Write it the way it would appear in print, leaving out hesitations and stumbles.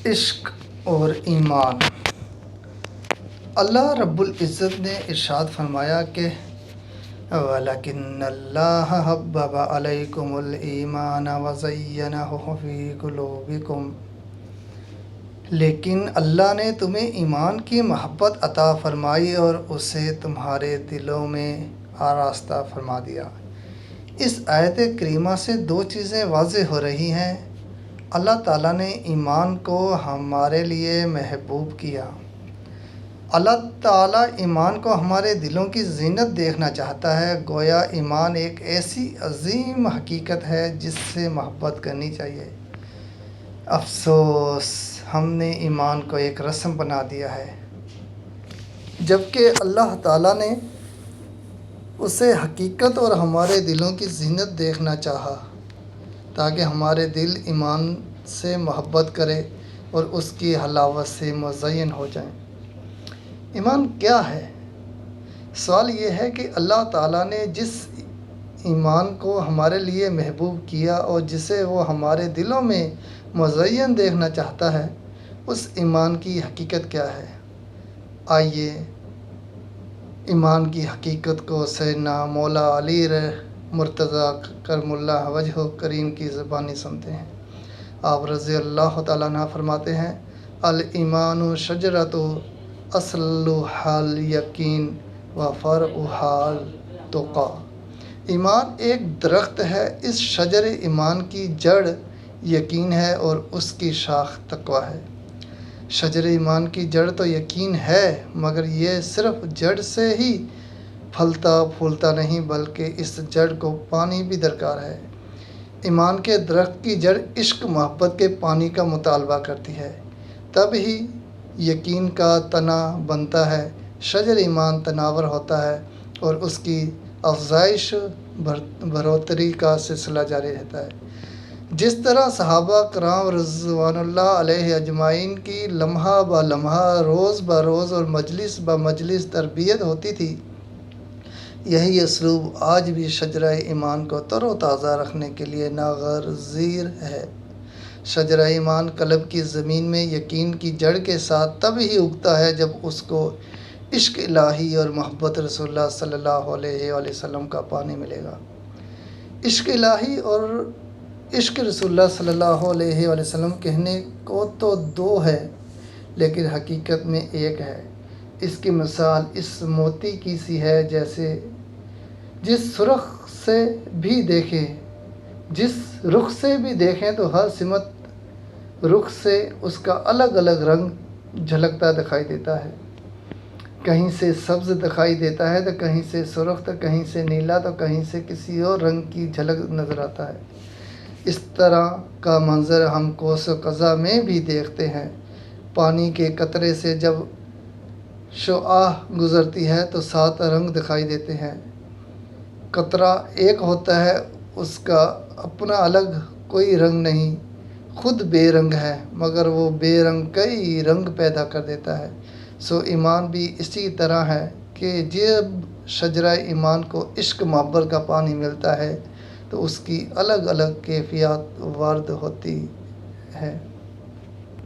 عشق اور ایمان۔ اللہ رب العزت نے ارشاد فرمایا کہ وَلَكِنَّ اللَّهَ حَبَّبَ عَلَيْكُمُ الْإِيمَانَ وَزَيَّنَهُ فِي قُلُوبِكُمْ، لیکن اللہ نے تمہیں ایمان کی محبت عطا فرمائی اور اسے تمہارے دلوں میں آراستہ فرما دیا۔ اس آیت کریمہ سے دو چیزیں واضح ہو رہی ہیں۔ اللہ تعالیٰ نے ایمان کو ہمارے لیے محبوب کیا۔ اللہ تعالیٰ ایمان کو ہمارے دلوں کی زینت دیکھنا چاہتا ہے۔ گویا ایمان ایک ایسی عظیم حقیقت ہے جس سے محبت کرنی چاہیے۔ افسوس، ہم نے ایمان کو ایک رسم بنا دیا ہے، جبکہ اللہ تعالیٰ نے اسے حقیقت اور ہمارے دلوں کی زینت دیکھنا چاہا تاکہ ہمارے دل ایمان سے محبت کرے اور اس کی حلاوت سے مزین ہو جائیں۔ ایمان کیا ہے؟ سوال یہ ہے کہ اللہ تعالیٰ نے جس ایمان کو ہمارے لیے محبوب کیا اور جسے وہ ہمارے دلوں میں مزین دیکھنا چاہتا ہے، اس ایمان کی حقیقت کیا ہے؟ آئیے ایمان کی حقیقت کو سیدنا مولا علی مرتضیٰ کرم اللہ وجہہ کریم کی زبانی سنتے ہیں۔ آپ رضی اللہ تعالیٰ عنہ فرماتے ہیں، الایمان شجرۃ اصلھا الیقین وفرعھا التقیٰ۔ ایمان ایک درخت ہے، اس شجر ایمان کی جڑ یقین ہے اور اس کی شاخ تقویٰ ہے۔ شجر ایمان کی جڑ تو یقین ہے، مگر یہ صرف جڑ سے ہی پھلتا پھولتا نہیں بلکہ اس جڑ کو پانی بھی درکار ہے۔ ایمان کے درخت کی جڑ عشق محبت کے پانی کا مطالبہ کرتی ہے، تب ہی یقین کا تنا بنتا ہے، شجر ایمان تناور ہوتا ہے اور اس کی افزائش بڑھوتری کا سلسلہ جاری رہتا ہے۔ جس طرح صحابہ کرام رضوان اللہ علیہ اجمعین کی لمحہ بہ لمحہ، روز بہ روز اور مجلس بہ مجلس تربیت ہوتی تھی، یہی اسلوب آج بھی شجرہ ایمان کو تر و تازہ رکھنے کے لیے ناگزیر ہے۔ شجرہ ایمان قلب کی زمین میں یقین کی جڑ کے ساتھ تب ہی اگتا ہے جب اس کو عشق الہی اور محبت رسول اللہ صلی اللہ علیہ وآلہ وسلم کا پانی ملے گا۔ عشق الہی اور عشق رسول اللہ صلی اللہ علیہ وآلہ وسلم کہنے کو تو دو ہے، لیکن حقیقت میں ایک ہے۔ اس کی مثال اس موتی کی سی ہے، جیسے جس رخ سے بھی دیکھیں تو ہر سمت رخ سے اس کا الگ الگ رنگ جھلکتا دکھائی دیتا ہے۔ کہیں سے سبز دکھائی دیتا ہے تو کہیں سے سرخ، تو کہیں سے نیلا، تو کہیں سے کسی اور رنگ کی جھلک نظر آتا ہے۔ اس طرح کا منظر ہم کوس و قزح میں بھی دیکھتے ہیں۔ پانی کے قطرے سے جب شعاع گزرتی ہے تو 7 رنگ دکھائی دیتے ہیں۔ قطرہ ایک ہوتا ہے، اس کا اپنا الگ کوئی رنگ نہیں، خود بے رنگ ہے، مگر وہ بے رنگ کئی رنگ پیدا کر دیتا ہے۔ سو ایمان بھی اسی طرح ہے کہ جب شجرہ ایمان کو عشق محبت کا پانی ملتا ہے تو اس کی الگ الگ کیفیات وارد ہوتی ہے۔